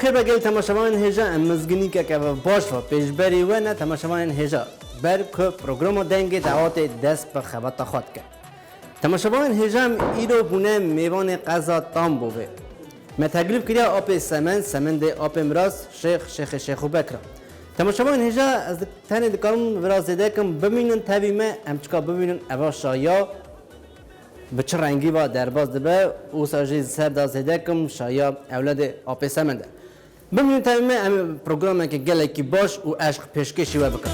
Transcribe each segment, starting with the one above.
بخیر بگید تماشاوان هجا مزگینی که باش و پیشبری و نه تماشاوان هجا بر که پروگرام دنگ دعوت دست به خبت خود کرد. تماشاوان هجا ایرو بونه میوان قضا تام بوده. متقلیب کرده آب سمند آب امراض شیخو بکرم. تماشاوان هجا از تنی دکارم وراز دکم ببینن تبیمه امچکا ببینن اوا شایا به چه رنگی با درباز دبه او ساجی سر دازده کم شایا اولاد آب سمنده ببینید تمام پروگرامی که گله کی باش و عشق پیشکشی و بکن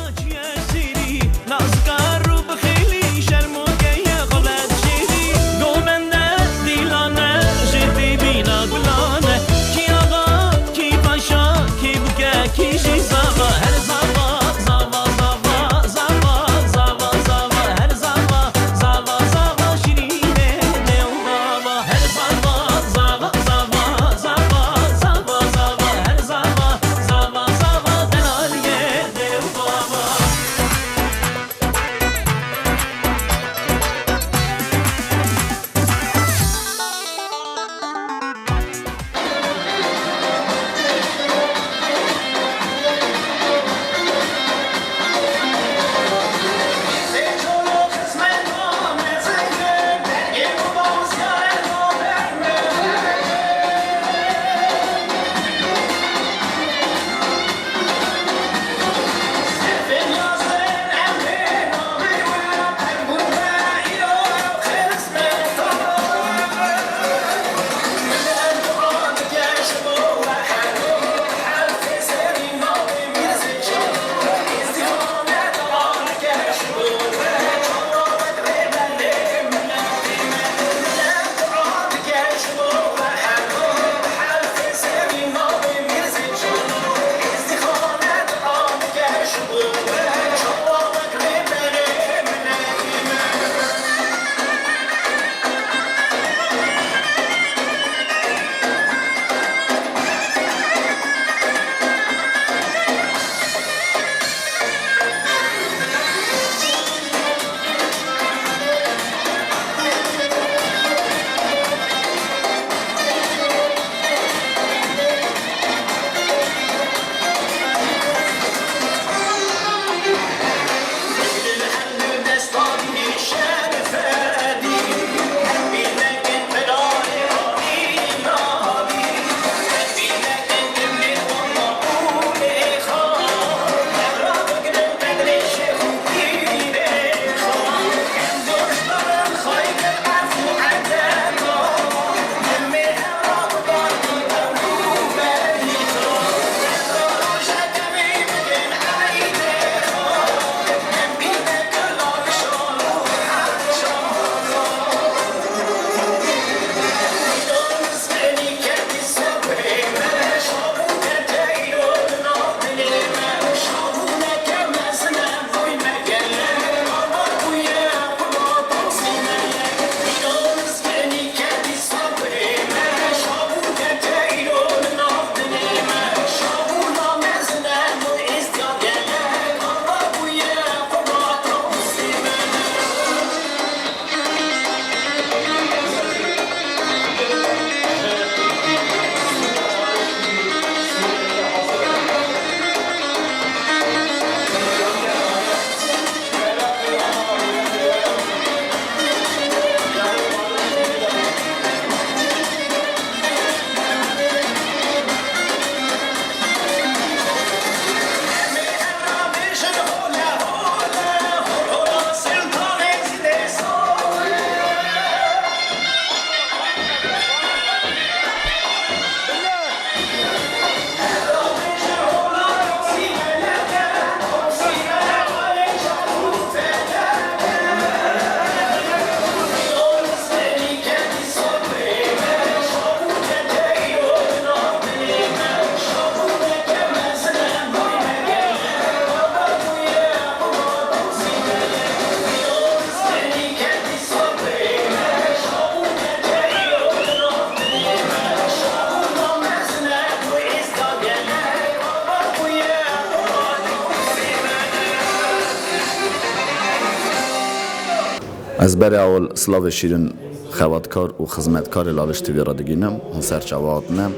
از برای اول سلاو شیرین خوادکار و خدمتکار لالش تیوی را دگینم هنسر چواد نم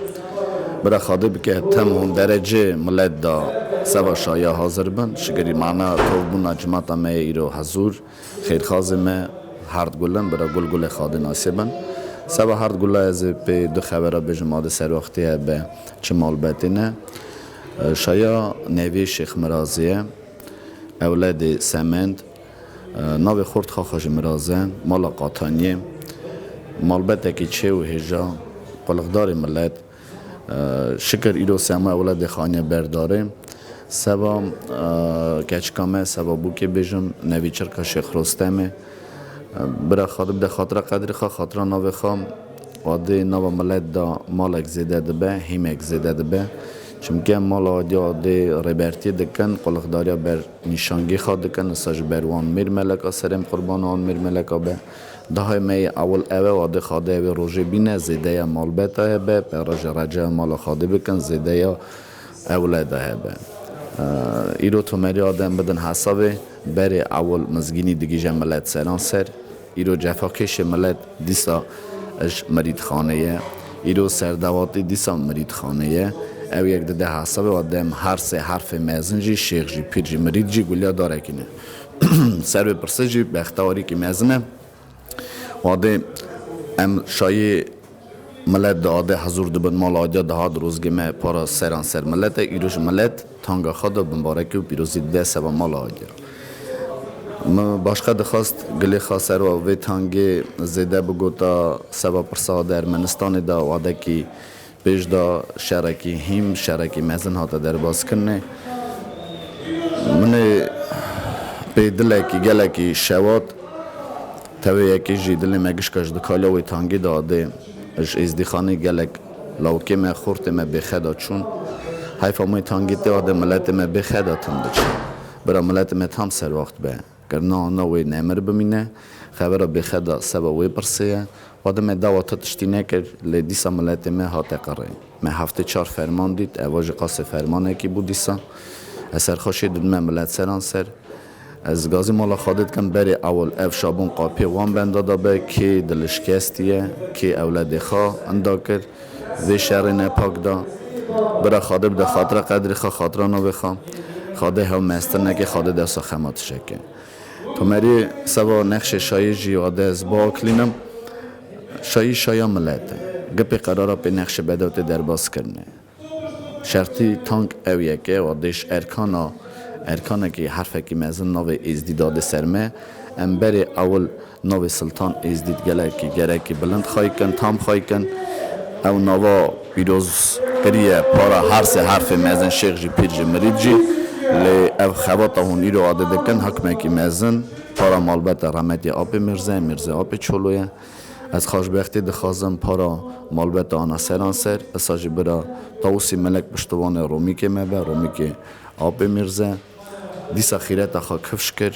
برای خاطر که تم هم درجه ملت دا سوا شایا حاضر بن شگری معنا تو بنا جماعت ما ایرو حضور خیر خازمه هرد گلن برای گل خاد ناسبن سوا هرد گل از به دو خبره به جماعت سر وقتی به چمال بتینه شایا نوی شیخ مرازیه اولاد سمند ناوی خورد خواهش مرازن مالا قاطانیه مالبته که چه و هجا قلقدار ملت شکر ایرو سما اولاد خانه برداره سبا کچکامه سبا بو که بجم نوی چرکا شیخ رستمه برای خاطر قدر خاطر ناوی خام عاده ناو ملت دا مالک زیده دبه هیمک زیده دبه چونکه مال عاده ربرتی دکن قلقداریا بر نشانگی خواد دکن ساج بروان میر ملکا سرم قربان آن میر ملکا به ده می اول اوه عاده خاده اوه روژه بینه زیده یا مال بتا به برای رجع مال خاده بکن زیده یا اولاده به ایرو تو مری آدم بدن حسابه بری اول مزگینی دیگه جملت سران سر ایرو جفاکش ملت دیسا اش مرید خانه ایرو سردواتی دیسا مرید خانه او یک ده حسابه آدم هر سه حرف مزنجی شیخ جی پیر جی مرید جی گلیا داره کنه سر به پرسه جی به اختیاری که مزنه آده ام شایی ملت داده حضور دبن مال آدیا دهاد روزگمه پارا سران سر ملت ایروش ملت تانگا خدا بمبارکی و پیروزی ده سبا مال آدیا باشقه دخواست گلی خاصر و وی تانگی زیده بگو تا سبا پرسا در ارمنستان دا آده که پیش دا شرکی هیم شرکی مزن هاتا در باز کنه من پی دلکی گلکی شواد توی یکی جی دلی مگش کش دکالا وی تانگی داده اش ازدیخانه گلک لاوکی ما خورت ما بخدا چون حیفا موی تانگی داده ملت ما بخدا تنده چون برا ملت ما تام سر وقت به کرنا نوی نمر بمینه خبر بخدا سبا وی پرسیه وادم دعوت تشتی نکر لیدیسا ملت ما هات قره ما هفته 4 فرمان دید اواج قاس فرمانه کی بود دیسا اثر خوشی دید ما ملت سران سر از گازی مالا خادت کن بری اول اف شابون قاپی وان بنده به که دلشکستیه که اولاد خواه اندا کرد وی شهر نپاک دا برا خاده بده خاطر قدر خواه خاطرانو بخواه خاده هم مستر نگه خاده دستا خمات شکه تو مری سوا نقش شایی جیاده از با کلینم شایی ملته گپی قرارا پی نقش بدوت در باز کرنه شرطی تانک او یکه و دیش ارکانه که حرفه که مزن نوی ازدید داده سرمه ام بری اول نوی سلطان ازدید گره که بلند خواهی کن تام خواهی کن او نوا پیروز کریه پارا هر سه حرف مزن شیخ جی پیر جی مرید جی لی او خواتا هون ایرو عاده دکن حکمه که مزن پارا مالبت رحمتی آب مرزه آب چولویه از خوشبختی دخوازم پارا مالبت آنا سران سر اساجی برا تاوسی ملک پشتوان رومی که مبه رومی که آب مرزه دیسا خیرت اخوا کفش کر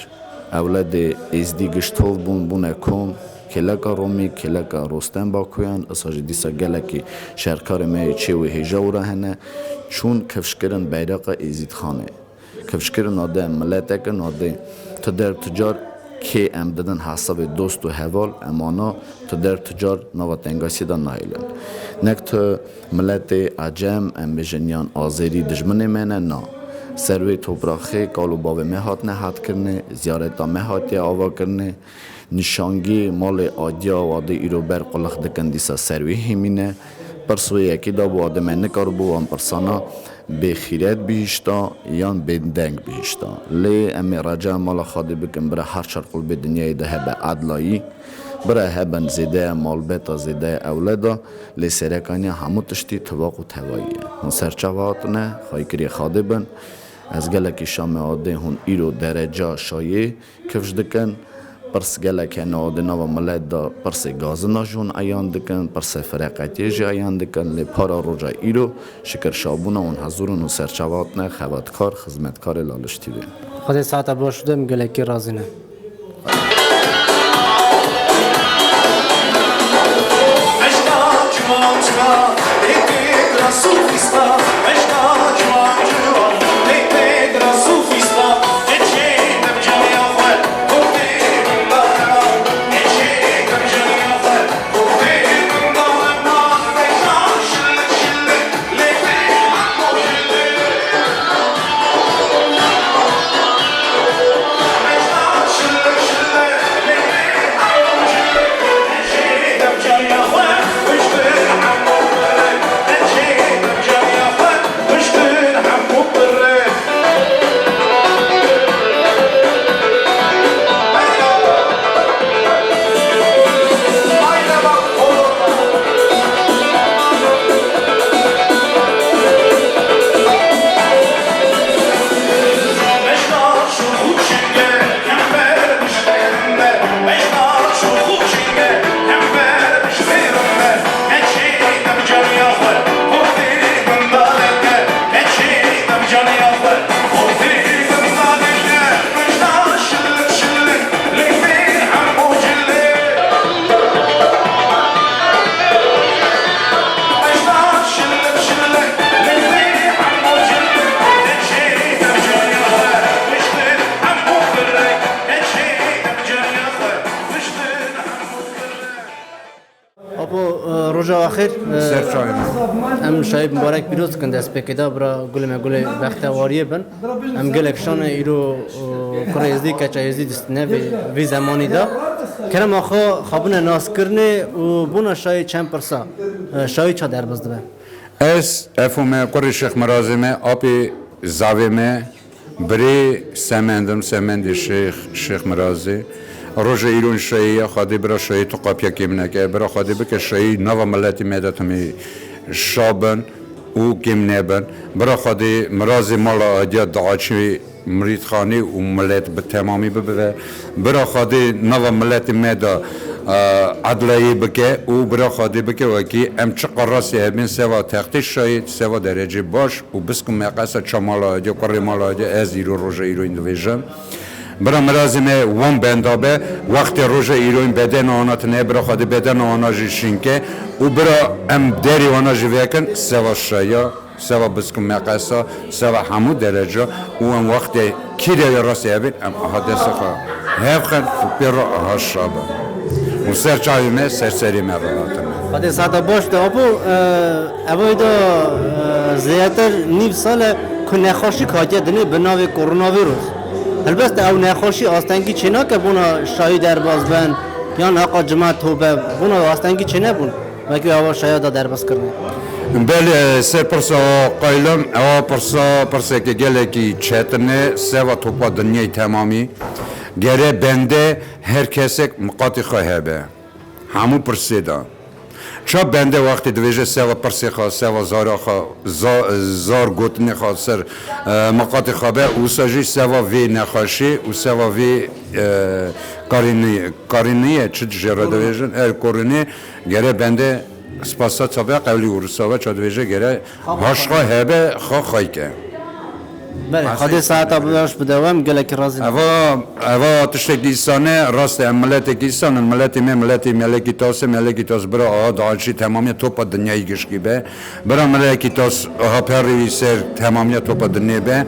اولاد ازدی گشتوف بونه کم کلکا رومی کلکا رستم باکویان اساجی دیسا گلکی شرکار می چه و هجا و رهنه چون کفش کرن بیرق ازید خانه کفش کرن آده ملت کن آده تا در تجار که ام دادن حساب دوست و حوال امانا تو در تجار نواتنگاسی دا نایلن نک تو ملت عجم ام بجنیان آزری دجمن منه نا سروی توبراخی کالو باوی مهات نهات کرنه زیارتا مهاتی آوا کرنه نشانگی مال آدیا و آده ایرو بر قلق دکن دیسا سروی همینه پرسوی یکی دا بو آده من نکار بو هم پرسانا به خیرت بیشتا یا به دنگ بیشتا لی امی رجا مال خاده بکن برای هر شرقل به دنیای ده به عدلایی برای هبن زیده مال بتا زیده اولادا لی سرکانی همو تشتی تواق و تواییه هون سرچواتونه خواهی کری خاده بن از گلکی شام آده هون ایرو درجا شایه کفش دکن پرس گلک ناده نو ملت دا پرس گازنا جون ایان دکن پرس فرقتی جی ایان دکن لی پارا روژا ایرو شکر شابونا اون حضورون و سرچواتنه خباتکار خدمتکار لالشتی ده خود ساعت باشدم گلکی رازینه اپو روزا آخر سر چای ام شاید مبارک پیروز کند دست پکیدا برا گل ما گل بختیواریه بن ام گل اکشان ایرو کرایزی کچایزی دست نه وی زمانی دا کرم آخا خابون ناس کرنه و بونا شاید چند پرسا شاید چه در بزده اس افومه قری شیخ مرازمه آبی زاویمه بری سمندی شیخ مرازی روز ایران شایی خادی برا شایی تو قاپیا کیم نکه برا خادی بکه شایی نو ملتی میداد همی شابن او کیم نبن برا خادی مرازی مالا آدیا دعاچی مرید خانی و ملت به تمامی ببره برا خادی نو ملتی میداد عدلیه بکه او برا خادی بکه وکی ام چه قراسی هبین سوا تختی شاید سوا درجه باش و بسکم مقصد چه مالا آدیا قری مالا آدیا از ایرو روز ایران دویژم برا مرازمه وان بندابه وقت روز ایران بدن آنات نه برا خادی بدن آنا جیشینکه و برا ام دری آنا جویکن سوا شایا سوا بسکم مقصد سوا همو درجه و ام وقت کیره راسی هبین ام حادثه خواه هفخن پیرو هاشابه و سر چایمه سری مراتمه خاطر ساعت باش ده اپو اوای دا زیاتر نیو سال که نخوشی کاتیه دنی بناوی کرونا ویروس البته او نخوشی آستانگی چنا که بونا شایی در باز بند یا آقا جماعت توبه بونا آستانگی چنه بون وکی آوا شایی دا در باز کرنه بله سر پرسا قایلم او پرسا که گله کی چتنه سوا توپا دنیای تمامی گره بنده هر کسی مقاطی خواهه به همون پرسیده چه بنده وقتی دویجه سوا پرسی خواه سوا زارا خواه زار گوتنی خواه سر مقاطی خواه به او ساجی سوا وی نخواشی و سوا وی کارینیه چه جره دویجن کارینی گره بنده سپاسات سابه قولی ورساوه چه دویجه گره هاش خواه هبه خواه که بله خاطر ساعت باش بدوام گله کی راضی اوا تشتگیسانه راست ملت گیسان ملت ملکی تاس برا داعشی تمامی توپ دنیای گشکی به برا ملکی تاس ها پری سر تمامی توپ دنیا به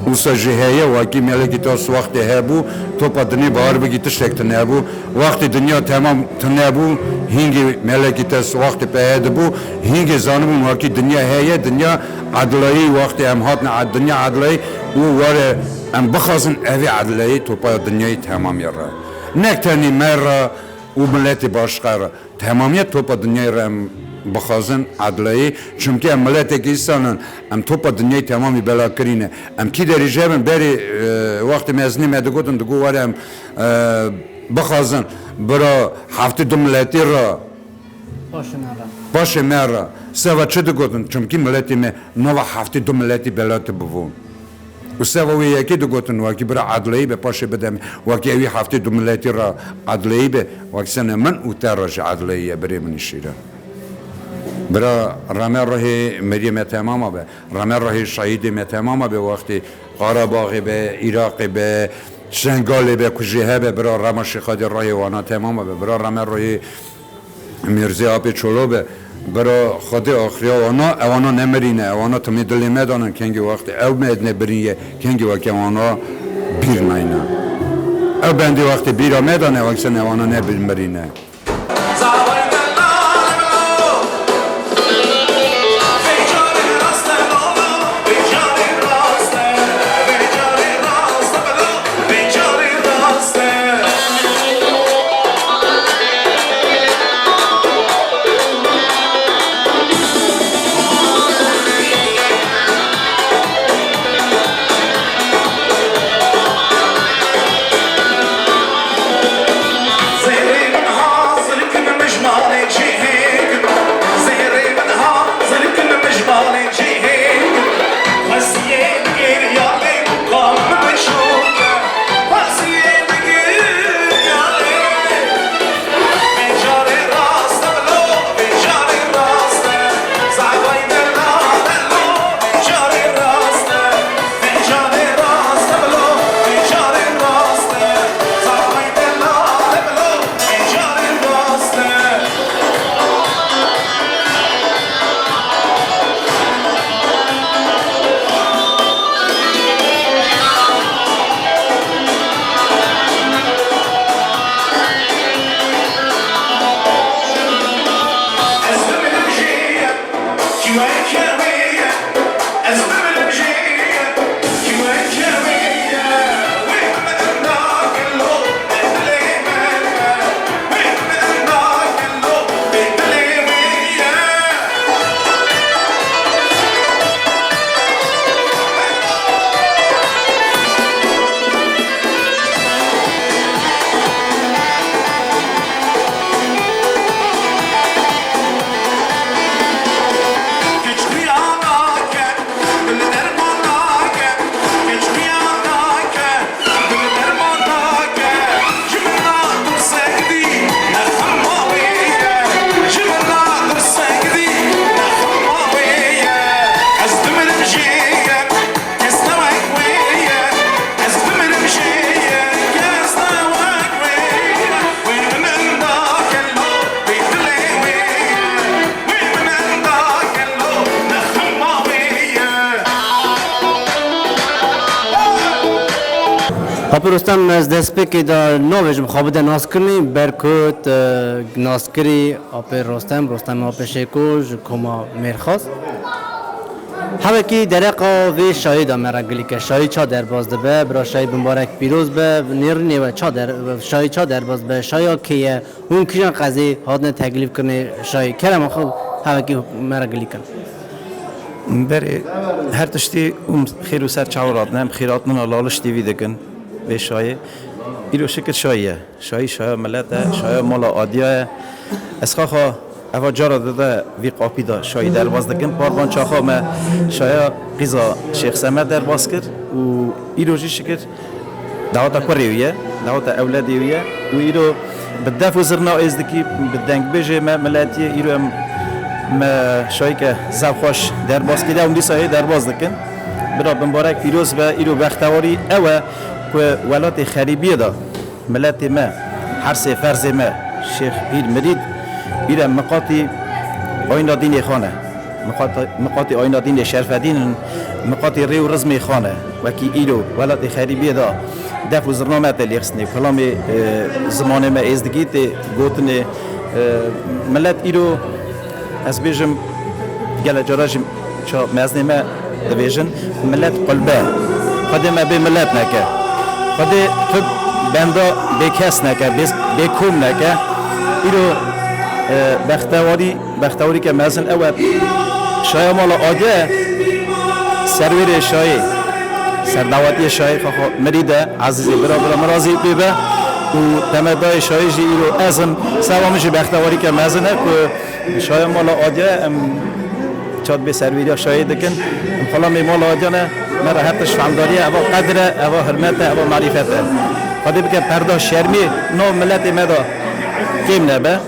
اوسا جهیه واقعی ملکی تاس وقتی هبو توپ دنیا بار بگی تشتگت نبو وقتی دنیا تمام تنبو هنگی ملکی تاس وقتی پیدا بو هنگی زانم واقعی دنیا هیه دنیا عدلایی وقتی هم هاتنا دنیا عدلایی و واره ام بخازن اوی عدلایی توپا دنیای تمامی را نکتنی مر و ملت باشقه تمامی توپا دنیای را بخازن عدلایی چونکه ام ملت گیستانن ام توپا دنیای تمامی بلا کرینه ام کی داری جبن بری وقتی مزنی مدگوتن دگو واره ام بخازن برا هفته دو ملتی را باشه مرا سوا چه دگوتن چونکی ملتی می نو هفته دو ملتی بلات بوون و سوا وی یکی دگوتن واکی برا عدلی به پاشه بدم واکی اوی هفته دو ملتی را عدلی به واکی سن من او تراج عدلی بری من شیره برا رامه راهی مریم تمام به رامه راهی شهید تمام به وقتی قرباغ به عراق به شنگال به کجیه به برا رام شخادی راهی وانا تمام به برا رامه راهی میرزی آبی چلوبه برا خود آخریا اوانا نمرینه اوانا تمی دلی میدانن کنگی وقتی او میدنه برینه کنگی وقتی اوانا بیر نینه او بندی وقتی بیرا میدانه وقتی اوانا نبیر مرینه هاپی رستم از دست پکی دا نوش مخابده ناس کرنی برکت ناس کری هاپی رستم هاپی شیکوش کما میرخواست همه کی درقا و شایی دا مرگلی که شایی چا در باز ده برا شایی بمبارک پیروز به نیرنی و شایی چا در باز به شایی که اون کیان قضیه هادن تکلیف کنه شایی کرم خود همه کی مرگلی کن بره هر تشتی خیر و سر چاورات نم خیرات من لالش دیوی دکن به شایی ایرو شکل شایی ملت شایی مالا آدیا اسخاخا اوا جارا داده وی قاپی دا شایی در باز دکن پاروان چاخا ما شایا قیزا شیخ سمت در باز کرد و ایرو جی شکر دعوتا کوریویه دعوتا اولادیویه و ایرو بدف وزرنا ازدکی بدنگ بجه ما ملاتیه ایرو ما شایی که زب خوش در باز کرده اون دیسایی در باز دکن برا بمبارک پیروز و ایرو بختواری اوه که ولات خریبیه دا ملت ما حرس فرز ما شیخ پیر مرید ایرم مقاطی آینا دین خانه مقاطی آینا دین شرف دین مقاطی ریو رزمی خانه وکی ایرو ولات خریبیه دا دف وزرنامه تلیخسنی کلام زمان ما ازدگیت گوتن ملت ایرو از بیجم گل جراجم چا مزنی ما دویجن ملت قلبه خود ما به ملت نکه خود تو بندا به کس نکه به کوم نکه ایرو بختواری که مزن اول شای مالا آگه سرویر شای سردواتی شای مریده عزیزی برا مرازی بیبه و تمدای شای جی ایرو ازم سوامش بختواری که مزنه که شای مالا آگه چاد به سرویری شای دکن خلا می مالا آگه نه مرا حتش فهمداریه اوا قدره اوا حرمته اوا معرفته خواهی بکه پرده شرمی نو ملت مدا کم نبه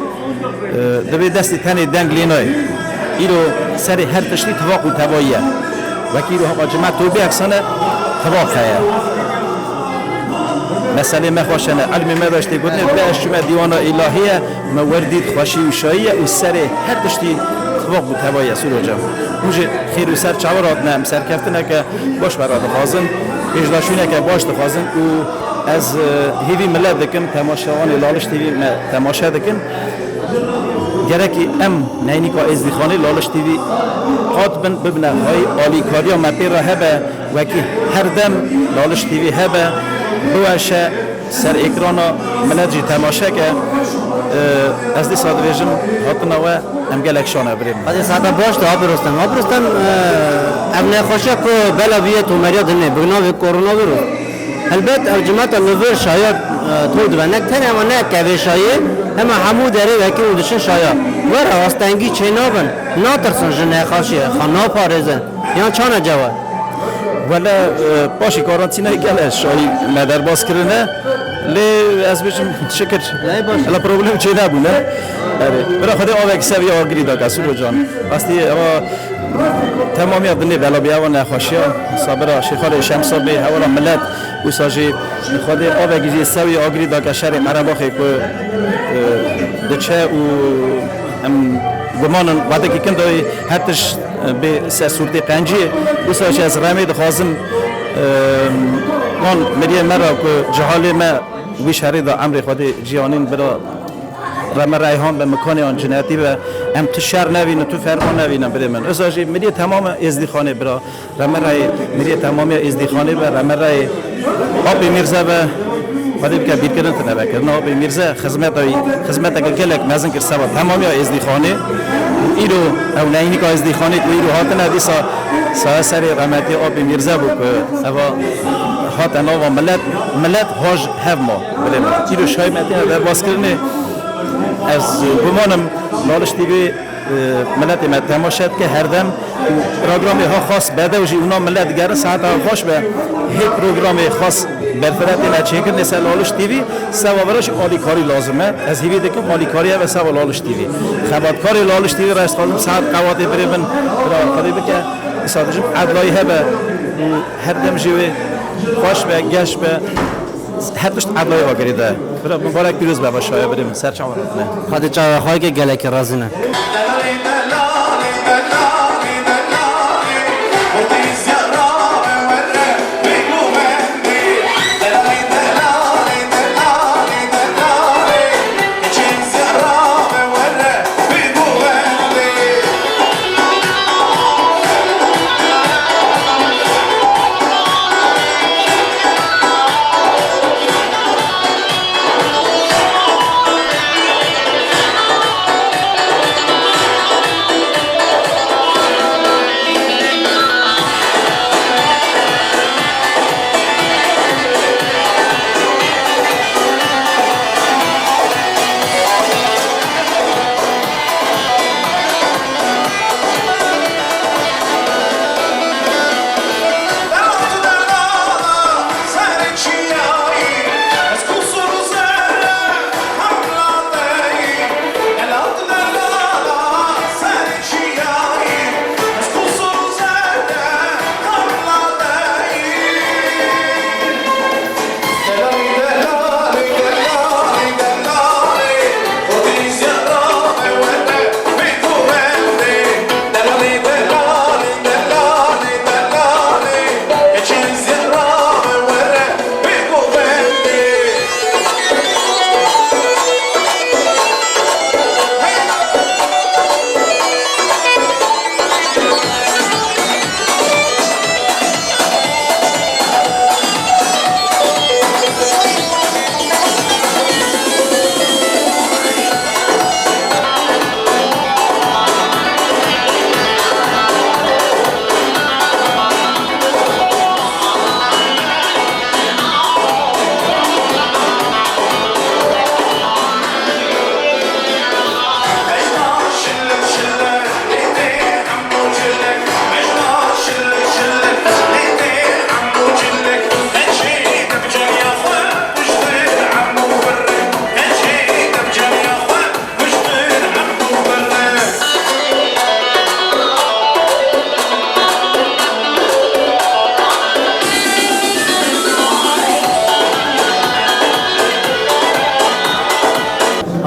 دبی دستی تنی دنگ لینای ایرو سر هر تشتی تواق و تواییه وکی ایرو حقا جماعت توبی اکسانه تواق خیه مسئله مخواشنه علمی مداشتی گودنه بلش شما دیوانا الهیه موردید خوشی و شاییه و سر هر تشتی تواق و تواییه سورو جم موجه خیر و سر چاورات نم سر کفتنه که باش براد خوازن اجداشونه که باش دخوازن و از هیوی ملت دکن تماشاوان لالش تیوی تماشا دکن گرکی نینی که از دیخانه لالش تیوی قاد ببنه های آلی کاریا مپی را هبه وکی هر دم لالش تیوی هبه بوشه سر اکرانا ملت جی تماشا که از دی ساده ویژم هاتنا و هم گلک شانه بریم خواهی ساعتا باش تا آب رستم ابنه خوشه که بلا بیت و مریا دنه بگناوی کرونا ویروس البته الجماعت النظر شاید تود و نکتن اما نه که شاید اما همو داره وکی اودشن شاید ورا واستنگی چه نابن ناترسن جنه خاشیه خانا پارزن یا چانه جواد ولی باشی کارانتینای گله شایی مدر باز کرنه لی از بیشم شکر الا پروبلم چه نبونه برای خود آوک سوی آگری دا کسولو جان واستی اما تمامی دنیا بلا بیا و نخوشیا صابر شیخال شمسا به حوالا ملت و ساجی خود آوک سوی آگری دا کشر عرباخی که دچه و گمانن وقتی که کندای حتیش به صورت پنجی و ساجی از رمی دخوازم من مریم مرا که جهال ما ویش هری دا امر خود جیانین برا رم رایحان به مکان آن جنایتی و هم تو شر نوینه تو فرمان نوینه بده من ازاجی میری تمام ازدیخانه برا رم رای میری تمام ازدیخانه و رم رای آب میرزا و بعدی که بیت کردن تنها بکردن آب میرزا خدمت که کلک مزن کرد سبب تمامی ازدیخانه ایرو او نینی که ازدیخانه تو ایرو هاتن دیسا سر رحمتی آب میرزا بود که اوا هاتن و ملت هاج هفما بله من ایرو شای متین در باز کردن از گمانم لالش دیگه ملت ما تماشات که هر دم پروگرامی ها خاص بده و جی اونا ملت گره ساعت ها خوش به هیچ پروگرامی خاص برفرت نچه کرد نسال لالش تیوی سوابرش آلی کاری لازمه از هیوی دکم آلی کاری و سوال لالش تیوی خبات کاری لالش تیوی را استفاده ساعت قواتی بریبن را خریبه که سادجم عدلایی هبه هر دم جیوی خوش به گش به هر دوست عدلای واگریده برای مبارک پیروز بابا شایع بریم سر چه عمرت نه خواهد چه خواهی که گله که رازی نه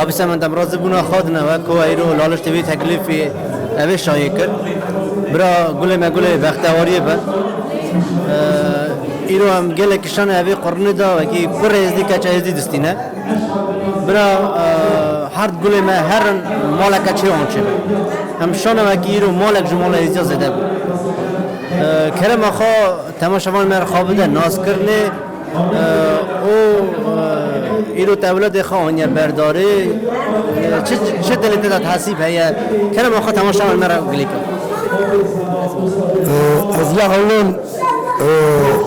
Abi sen de razı buna xadna ve koayro lalış TV teklifi evi şayekir. Bira gule me gule bekhtevariye be. İro hem gelek şan evi qarni da ve ki kur ezdi kaç ezdi distine. Bira hard gule me her malaka çi onçe. Hem şan ve ki İro malak jumala ezdi zede. Kerem akha temaşavan mer xabide naz kirne o İro tevlid خان یا برداری چه دلیل داد حسیب هیا کنم آخه تماشا مرا گلیک از لحالم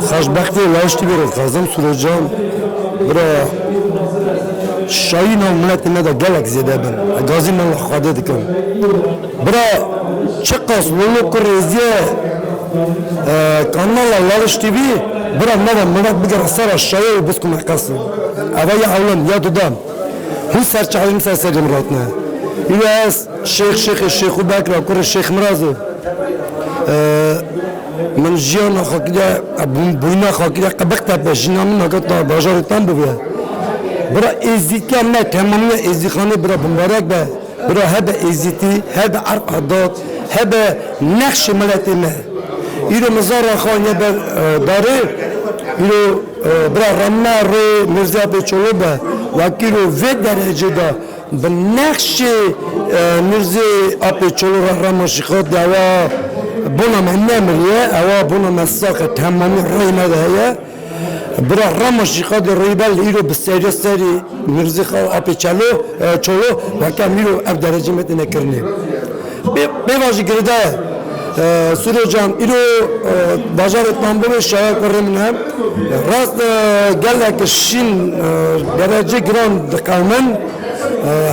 خوشبختی لاشتی برد خازم سروجان برا شاین و ملت ندا گلک زیده بن گازی من خواده دکم برا چه قاس لولو کرزیه کانال لاشتی بی برا ندا ملت بگر سر شایی و بسکم قصد اوای اولم یاد دادم هو سرچاویم سریم راتنه ایواز شیخ بکر کور شیخ مرازه من جیان خاکیده بوینا خاکیده قبقت بشینم نگات بازارتان ببیه برا ازدیتی هم نه تمامی ازدیخانه برا بمبارک به برا هب ازدیتی هب عرق عداد هب نقش ملت نه ایرو مزار خانه داره ایرو برا رمه روی مرزا پیچولو به وکیلو و درجه دا به نقش مرزا پیچولو را رمشی خود دوا بنا من نمیریه اوا بنا مساق تمامی روی ندهیه برا رمشی خود ریبل ایرو بسیاری سری مرزا پیچولو وکیل ایرو اب درجه مت نکرنه بیواجی گرده سروجان ایرو بازار استانبول شایع کردیم راست گله کشین درجه گران دکانن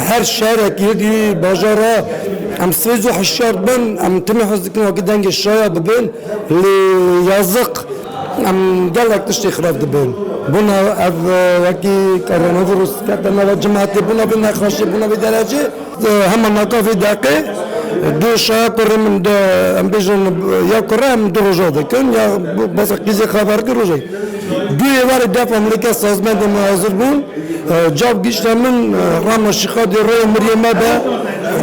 هر شهر کی بازاره ام سوزو حشار بن ام تمی حزکن وقتی دنگ شایع ببین لیازق ام گله کشتی خراب دبین بنا از وقتی کرونا ویروس کردن و جماعتی بنا بین نخوشی بنا بی درجه هم نکافی دقیقه دو شایع کردیم دو ام بیشتر یا کردم دو روزه کن یا بس کیزی خبر کردم دو یوار دفعه امریکا سازمان حاضر بود جاب گشتم رامشیخادی روی مریمه به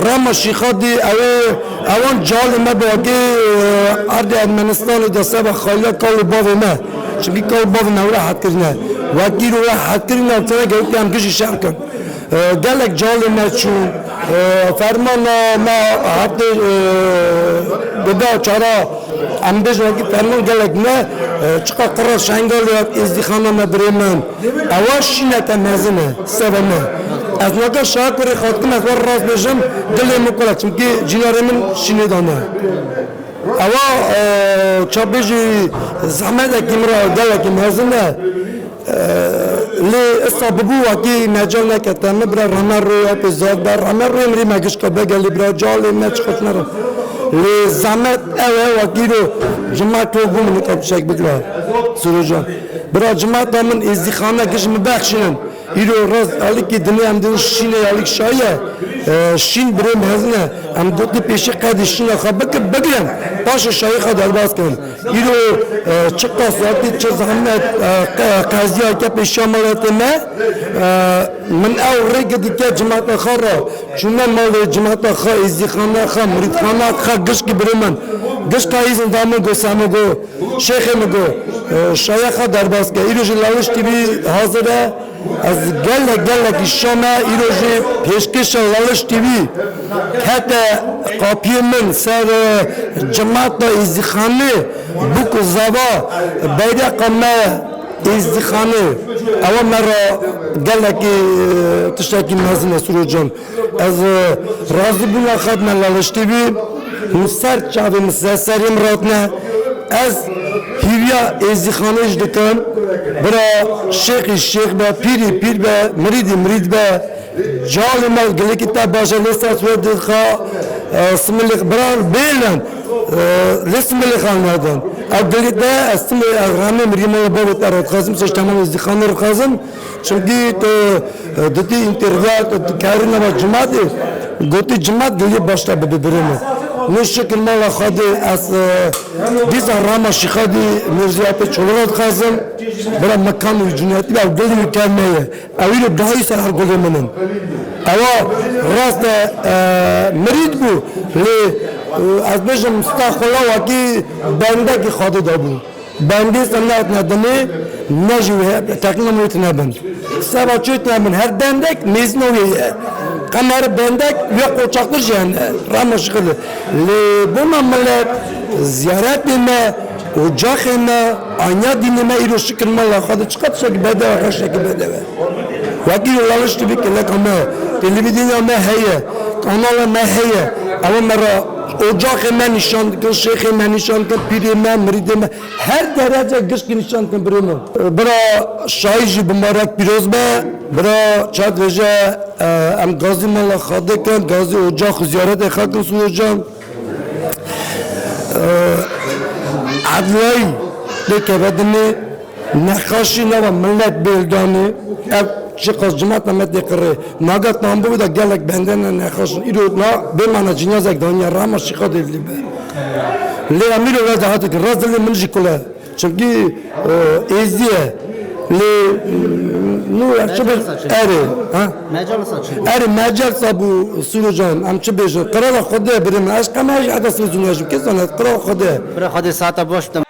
رامشیخادی اوان جال ما به که ارد ارمنستان دسته به خاله کال باوی ما چونکه کال باوی نوره حد کرده وکی رو حد کرده نفتره گفتی هم کشی شهر کن گلک جال ما چون فرمان ما حد بدا چرا امروز وقتی فرمان گلک نه چقدر قرار شنگال یا ازدیخانه ما بریمن اواشی نتمزنه سوامه از نگاه شاید کاری خواهد کنم از وار راست بشم دلی مکلد چونکه جناره من شینه دانه اوا چابیجی زحمت اکیم را گل اکیم هزنه لی اصاببو وکی مجال نکتن برای رمر روی اپیزاد بر رمر روی مری مگش که بگلی برای جالی مچ خود نرم لی زحمت وکی رو جماعت رو بوم نکب شک بگلا سرو جان برای جماعت من ازدیخانه کشم بخشینن ایرو راز علی کی دنیا هم دل شینه علی شایه شین بریم هزینه هم دوتی پیشی قدی شینه خب بگیرم باش شایه خود درباز کنم ایرو چه قصاتی چه زحمت قضیه که پیش عملیات ما من اول دیگه جماعت خارا چون مال جماعت خا ازدیخانه خا مریدخانه خا گش کی بریم گش کایز اندام گو سامگو شیخ مگو شایه خود درباز کنم ایرو جلالش تیبی حاضره از گله کی شما ایروزی پیشکش لالش تیوی کت قاپی من سر جماعت ازدیخانه بک زوا بیرق ما ازدیخانه اول مرا گله کی تشتکی مازن سرو جان از راضی بنا خد من لالش تیوی مسر چاوی مسریم راتنه از هیویا ازدیخانهش دکم برا شیخ با پیر با مرید با جال مال گلی تا باشه لیست ود خا اسملی بران بیلن اسملی خان ندن اگلی تا اسم رامه مریم بابت اراد خازم سش تمام ازدیخانه رو خازم چونکی تو دوتی انترویات کاری نبود جماعت گوتی جماعت گلی باشتا ببریم نشکل مال خادی از دیز راما شخادی مرزیات چولاد خازم برای مکان جنیاتی و گلی میکنه اویل دایی سر هر گلی منن اوا راست مرید بو لی از بجم مستخلا وکی بنده کی خاطر دابو بندی سنت ندنه نجوه تقریبا موت نبند سبا چوت نبند هر بندک میزنویه قمر بندک یا قوچاقتر جهن رامش خله لی بوم ملت زیارت ما اجاق ما آنیا دین ما ایرو شکر مالا خود چقدر شک بده و خش شک بده وکی لالش تبی که لکم تلویزیون ما هیه کانال ما هیه اما مرا اجاق من نشان کن شیخ من نشان کن پیری من مرید من هر درجه گشت نشان کن بریم برا شایجی بمارک پیروز با برا چاد وجه ام گازی مالا خاده کن گازی اجاق زیارت خاکن سو جان عدلایی لیکه بدنی نخاشی نوا ملت بیلدانی چه قصد جماعت نمت دیقره ناگت نام بود گلک بندن نخاشن ایرو نا بمانا جنازک دانیا راما شیخا دیلی به لی امیرو رازه هاتی که رازه لی منجی کله چونکی ایزیه لی نو چه بیش اره اره مجال سابو سورو جان ام چه بیش قرار خوده بریم عشق همه عدس میزونیشم کسانه قرار خوده برای خود ساعت باش بتم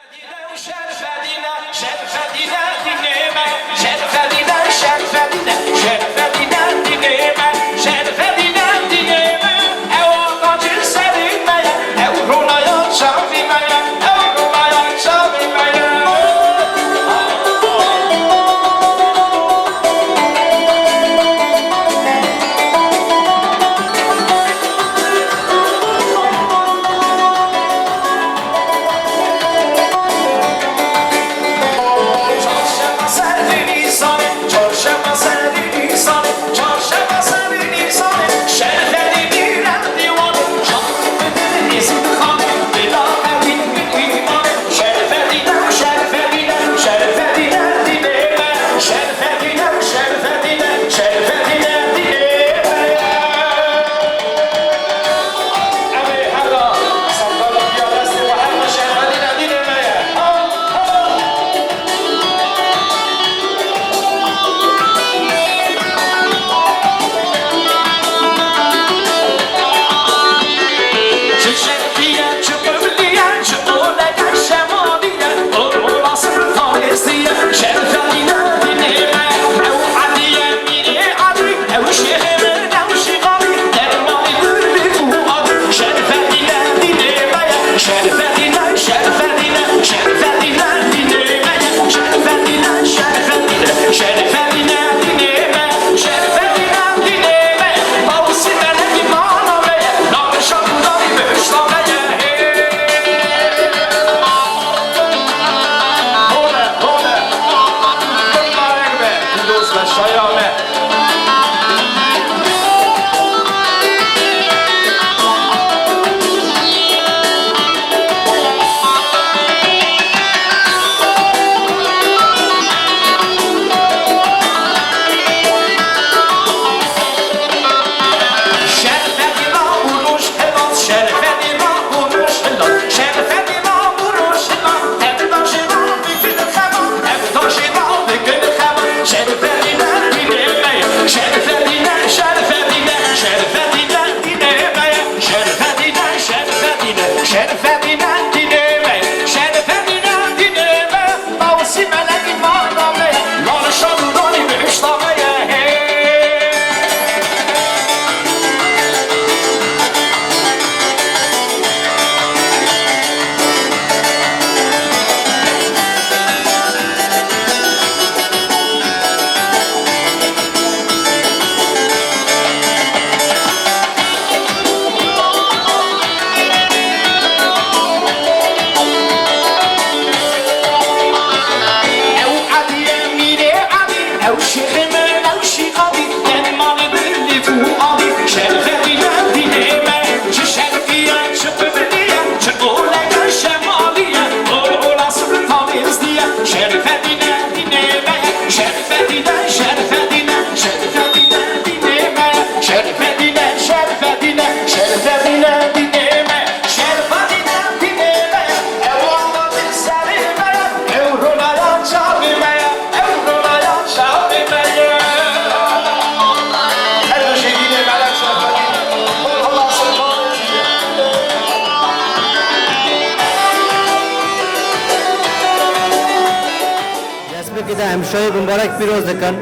شای مبارک پیروز دکن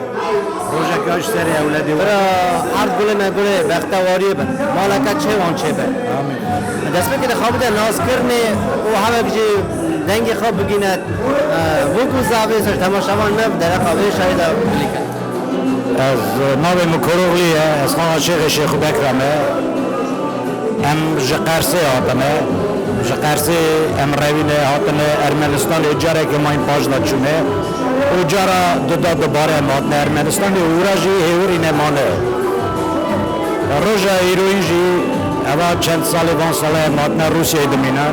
روزه که سری اولادی و برا عرض گله مگله بختواری بن مالکت چه وان چه بن دست بکن خواب ده ناز کرنه و همه کجی دنگی خواب بگیند وکو زاوی سر تماشاوان مب در خوابه شاید بلیکن از ناوی مکروغلی از خانه شیخ بکرمه ام جقرسی هاتنه جقرسی ام روینه هاتنه ارمنستان اجاره که ما این پاجنا چونه اجاره دوباره هاتنه ارمنستان اوراجی هیوری نمانه روژا ایروین جی اوا چند سالی وان ساله هاتنه روسیه دمینه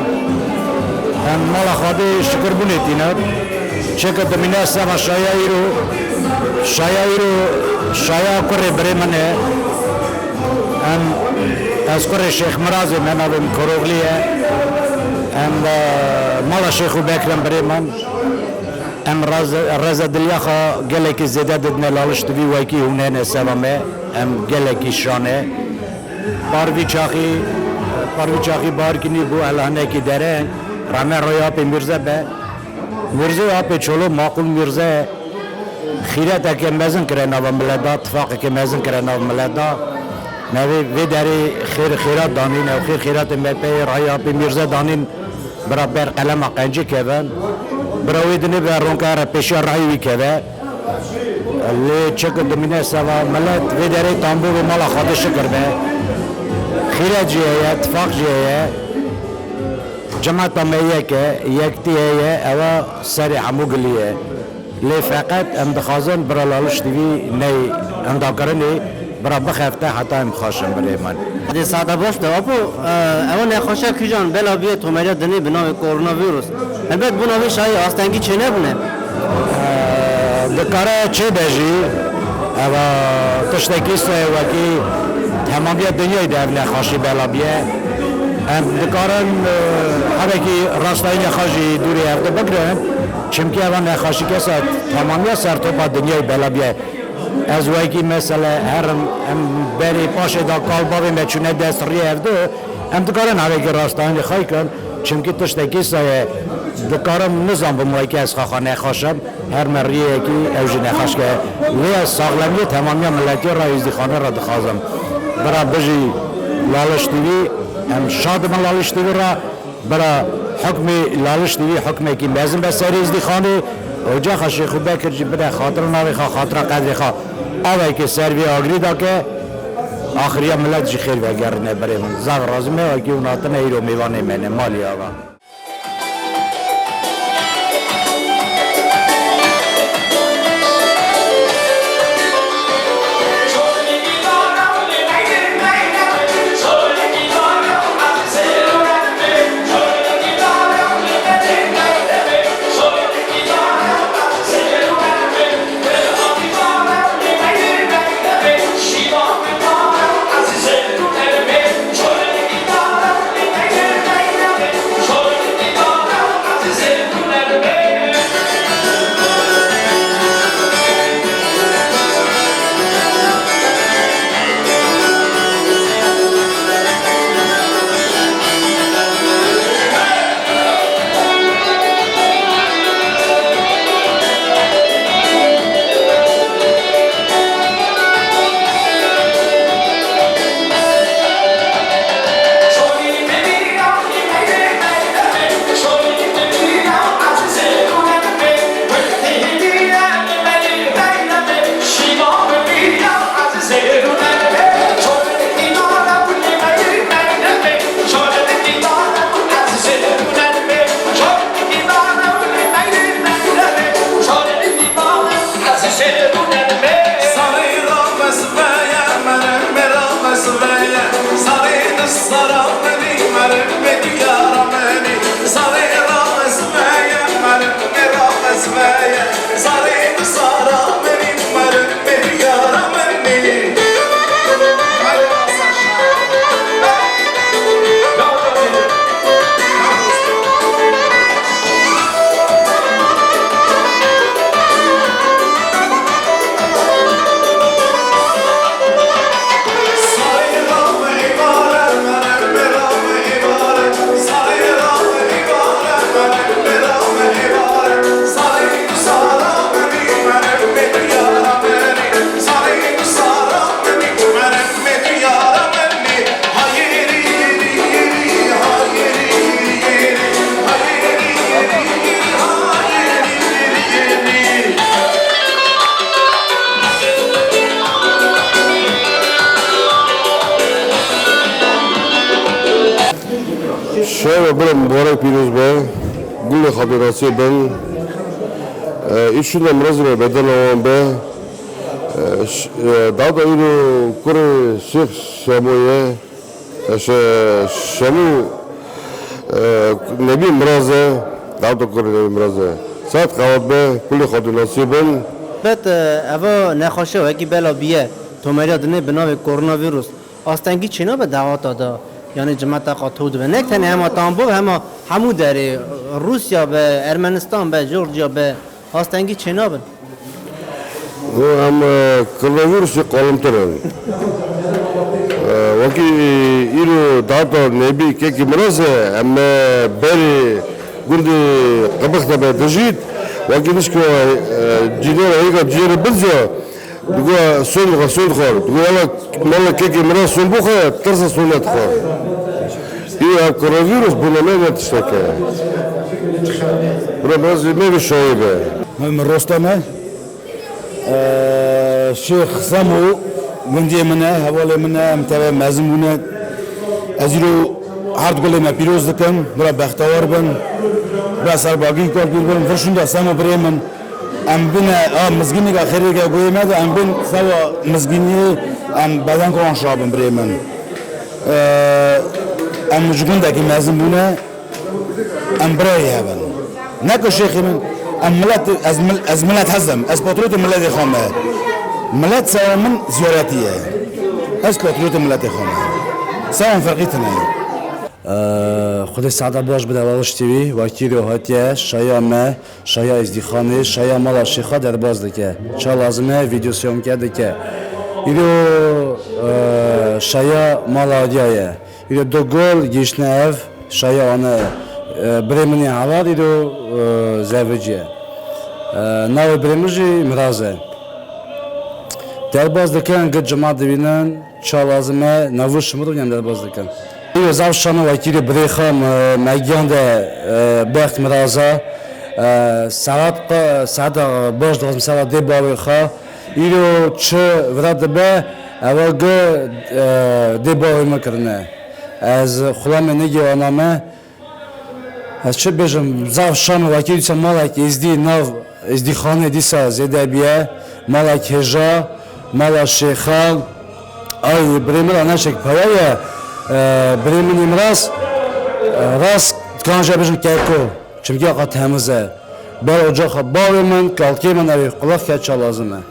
ام مالا خواهده شکر بونه تینه چکر دمینه سما شایا کره بره منه ام از کره شیخ مرازی من ابم کروغلیه ام مالا شیخو بکرم بره من ام رزا دلیاخا گله که زیده ددنه لالشت بی وکی هونه سوامه ام گله کی شانه باروی چاقی بار کنی بو الانه کی داره رامه رویا پی مرزه به مرزه آپ چولو معقول مرزه خیرت که مزن کرده نو ملدا اتفاق که مزن کرده نو ملدا نوی وی داری خیرات دانین و خیرات مپی رای آپ مرزه دانین برا بر قلم قنجی کهون برا وی دنی بر رونکار پیشا رای کهون لی چک دمینه سوا ملت وی داری تامبو و مالا خودش کرده خیرات جیه اتفاق جیه جماعت میه که یکتیه اوا سری همو گلیه لی فقط اندخازن برا لالش دیوی نی انداکرنی برا بخفته حتی امخاشم برای من دی ساده باش ده اپو اون نخوشه کجان بلا بیه تومریه دنی بناوی کرونا ویروس البته بناوی شایی آستنگی چه نبونه دکاره چه بجی اوا تشتکیست وکی تمامی دنیای ده نخوشی بلا بیه دکارن هر کی راستای نخوشی دوری هفته بگیرن چمکی اون نخوشی کسا تمامی سر تو با دنیای بلا بیه از وکی مثلا هر بری پاشه دا کالباوی میچونه دست ری هفته دکارن هر کی راستای نخوای کن چمکی تشتکی سایه دکارم نظام بموی که از خواه نخوشم هر مریه کی اوجی نخوش که وی ساغلمی تمامی ملتی را ازدی خانه را دخوازم برا بجی لالش دیوی ام شاد من لالش دیوی را برا حکم لالش دیوی حکمی که میزن به سری ازدی خانه و جا خشی خوب بکر جی بده خاطر ناوی خواه خاطر قدری خواه آوی که سروی آگری دا که آخری ملت جی خیر وگرنه برای من زاغ رازمه و که اوناتنه ایرو میوانه منه مالی آقا Show شاید برای مبارک پیروز با گل خاطراتی بن ایشون امروز رو بدن آن به دادا اینو کره شیخ شمویه شمو نبی مرازه دادا کره نبی مرازه ساعت خواب به گل خاطراتی بن بد اوا نخواشه و اگه بلا بیه تو مریا دنه بناو کرونا ویروس آستنگی چینا به دعوت داده یعنی جماعت قاطود به نکتنه همه تامبو همو داره روسیا به ارمنستان به جورجیا به آستنگی چینا بن هم کرونا قالم ترن وکی ایرو دادا نبی که مرازه اما بری گوندی قبخت به دجید وکی نشکو جیدر ایگا جیر بزیا دیگه سون خور دیگه مالا که مراز سون بخواه ترس سونت خور این کرونا ویروس بونمه نتشتکه برای مرازی میگه شایبه من رستمه شيخ سامو گندی منه حواله منه متابع مزمونه ازیرو هرد گله ما پیروز دکن برای بختیار بن برای سرباگی کار بن فرشونده سامو برای من ام بینه مزگینی که آخری که گویی مده ام بین سوا مزگینی ام بدن کردن شابم برای من ام مجگونده که مزمونه ام برای هبن نکو شیخی من ام ملت از ملت هزم از پاتروت ملت خامه ملت سوا من زیارتیه از پاتروت ملت خامه سوا فرقیتنه خود سعد باش بده ولش تیوی وکی رو هاتیه شایا ما شایا ازدیخانه شایا مالا شیخا در باز دکه چه لازمه ویدیو سیوم کرده که ایرو شایا مالا دیایه ایرو دو گل گیشنه اف شایا آنه برمنی حوار ایرو زوجیه ناو برمجی مرازه در باز دکن گد جماعت دوینن چه لازمه نوش مرویم در باز دکن ایو زاوشانه وکیل بریخام مگیان ده بخت مرازه ساعت باش دوست مثلا دی باوی خا ایو چه ورد به اول گه دی باوی مکرنه از خلام نگی آنامه از چه بجم زاوشانه وکیل چه مالک ازدی نو ازدی خانه دیسا زیده بیه مالک هجا مالک شیخان آی بریمر آنشک پایه بريمن يمراس راس كان جابجن كاكو چمكي آقا تهمزه بر اجا خباوي من كالكي من اوي قلاق كاتشا لازمه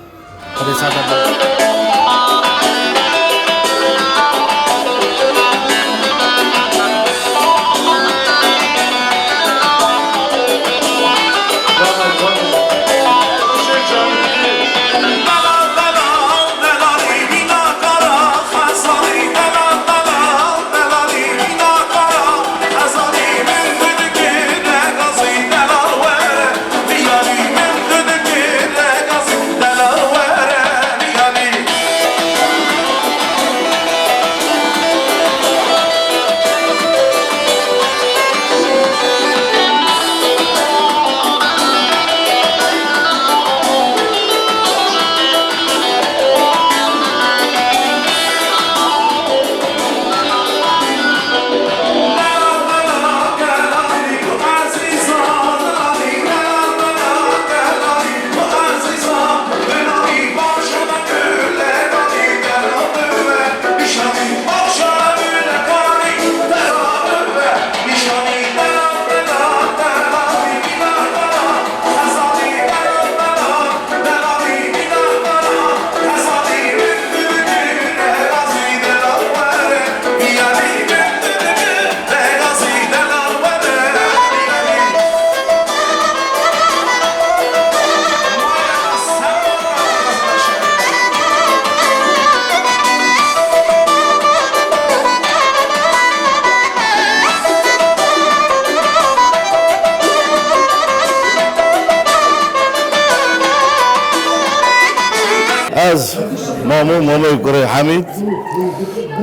از مامو کره حمید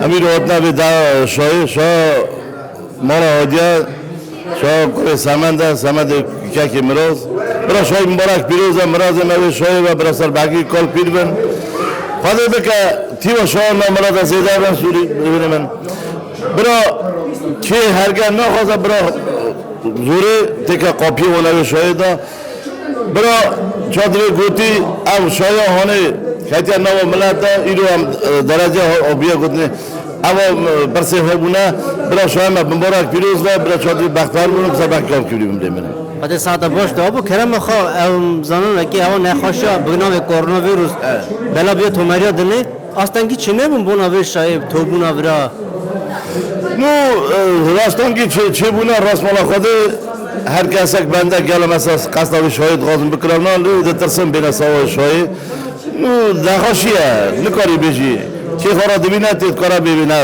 امیر وطنه به دا شای مالا هدیه شای کره سمند که مراز برای شای مبارک پیروز مراز موی شای و برای سر باقی کل پیر بن خواهده بکه تیوا شاه نامراد زیده من سوری ببینه من برا که هرگاه نخواسته برا زوره تکه قاپی ولای شاهده برا چادر گوتی او شایه هانه خیلی نو ملت ایرو هم درجه آبیه گوتنه اما برسه ها بونه برا شایه مبارک پیروز و برا چادر بختار بونه بسر بختار کبری بمونه بعد ساعت باش دابو کرم خو زنان که او نخوشه بگنام کرونا ویروس بلا بیا تو مریا دنه آستانگی چنه بون بونه شایب تو بونه برا نو راستانگی چه بونه راست مالا خود هر کس یک بنده گل مثلا قصد او شاهد غازم بکرم نه لو ترسم بین سوای شاهد نو دخاشیه نکاری بجی چه خورا دبینه تید کارا ببینه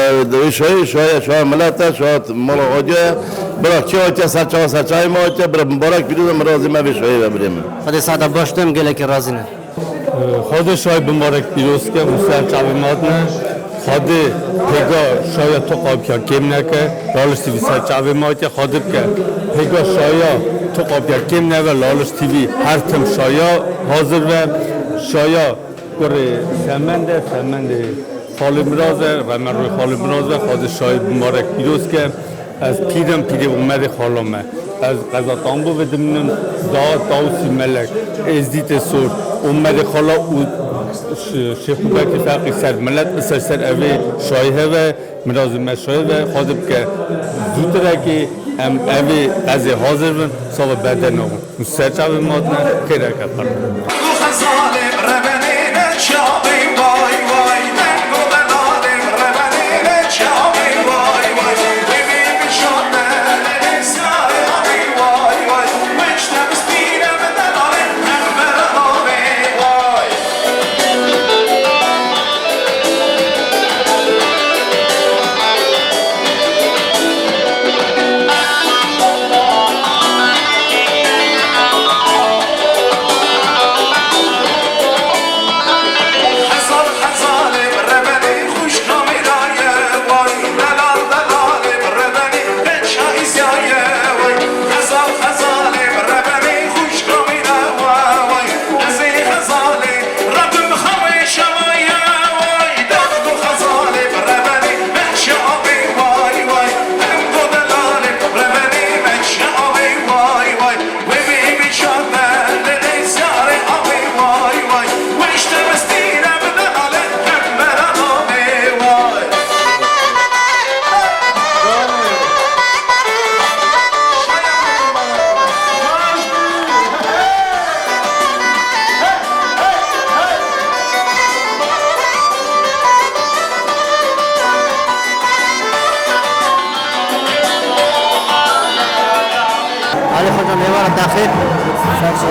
شاهد ملت شاهد مالا آجه برا چه آجه سرچای ما آجه برا مبارک بیروز مرازی ما به شاهد بریم بعد ساعت باش دم گله که رازی نه خود شاید مبارک پیروز که مستر چاویمات نه خود پیگا شاید تو قاب که کم نکه لالش تیوی سر چاویمات که خود که پیگا شاید تو قاب که کم نه و لالش تیوی هر تم شاید حاضر و شاید کره سمنده خالی مرازه و من روی خالی مرازه خود شاید مبارک پیروز که از پیرم اومده خالامه از قضا و دمنم داوسی ملک از دیت سور اومده خالا او شیخ بکی فقی سر ملت سر اوی شایه و مرازم شایه و خودم که زودره که هم اوی از حاضر من صاحب بدن آقا مسترچه اوی مادنه که رکه پرد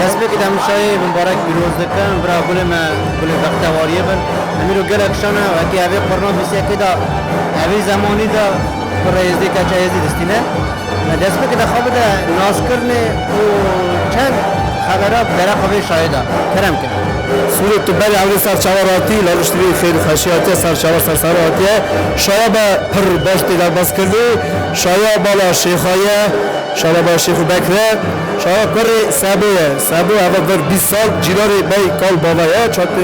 حسب که دمشای مبارک پیروز دکن برای گل وقتواریه بن امیرو گلک شانه و که اوی قرنا بیسیه که دا اوی زمانی دا برایزی که چایزی دستینه حسب که دا خواب دا ناز کرنه و چند خبرات در خوابه شایده کرم کن سوره تو بری اولی سر چواراتی لالشتوی خیلی خشیاتی سر چوار سر سراتی شایا با پر باشتی در بس کردی شایا بالا شیخایه شایا با شیخ بکره شایا پر سبه اول در 20 سال جیراری بای کال بابایه چاته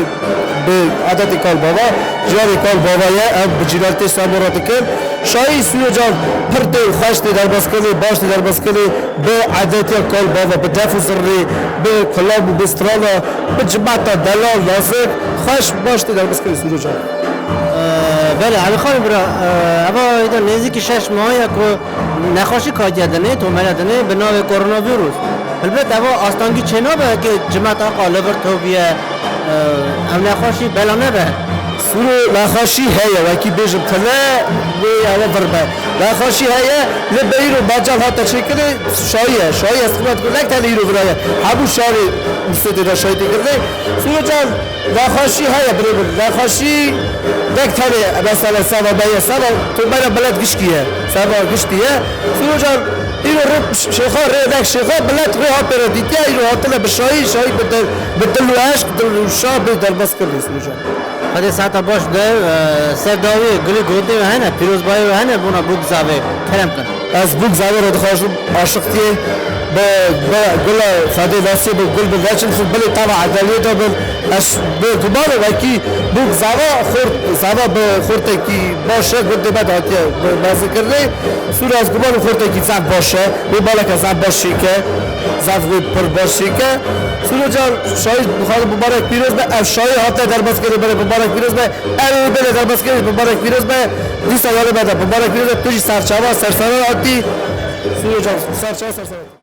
به عادت کال بابا جیراری کال بابایه اب جیرارتی سبوراتی کرد شایی سویا جان پر دی خوشتی در بس کردی باشتی در بس کردی به عادتی کال بابا به دفع زری به کلاب و بسترانا به جماعت دلال ناصر خوش باشتی در بس کردی سویا جان بله علی خانم برا اما اینا نزدیک 6 ماه که نخوشی کاجدنه تو مردنه به نام کرونا ویروس البته اما آستانگی چنابه که جماعت آقا لبرتوبیه ام نخوشی بلانه به سورو نخوشی هیا وکی بیجم تله و اول ضربه نخوشی هیا لبیرو باجال ها تشکر شایه استقامت کنه تلی رو برای همون شهر مستدی را شایدی کرده سورو جان نخوشی هیا برای نخوشی دکتری مثلا سبا باید سبا تو باید بلد گشتیه سبا گشتیه سورو جان اینو شیخا ریدک شیخا بلد روی ها پر دیدیه اینو هاتله به شایی به دل و عشق دل و شاه به در بس کرده سورو جان خود ساعت باش ده سرداوی گلی گوده و هنه پیروز بای و هنه بونا بوک زاوی کرم کن از بوک زاوی رو دخواهشم عاشقتیه گل خاده دستی به گل بگشن خود بله طبع عدلیه دا بل اش به گباره وکی بوک زوا به خورده کی باشه گل بعد هاتی بازی کرده سور از گباره خورده کی زن باشه به بالا که زن باشه که زن پر باشه که سور جان شاید بخواد مبارک پیروز به افشای هاته در بس کرده بله مبارک پیروز به ال بله در بس کرده مبارک پیروز به دیسا یاله بعد مبارک پیروز پیش سرچاوا سرسرا هاتی سور جان سرچاوا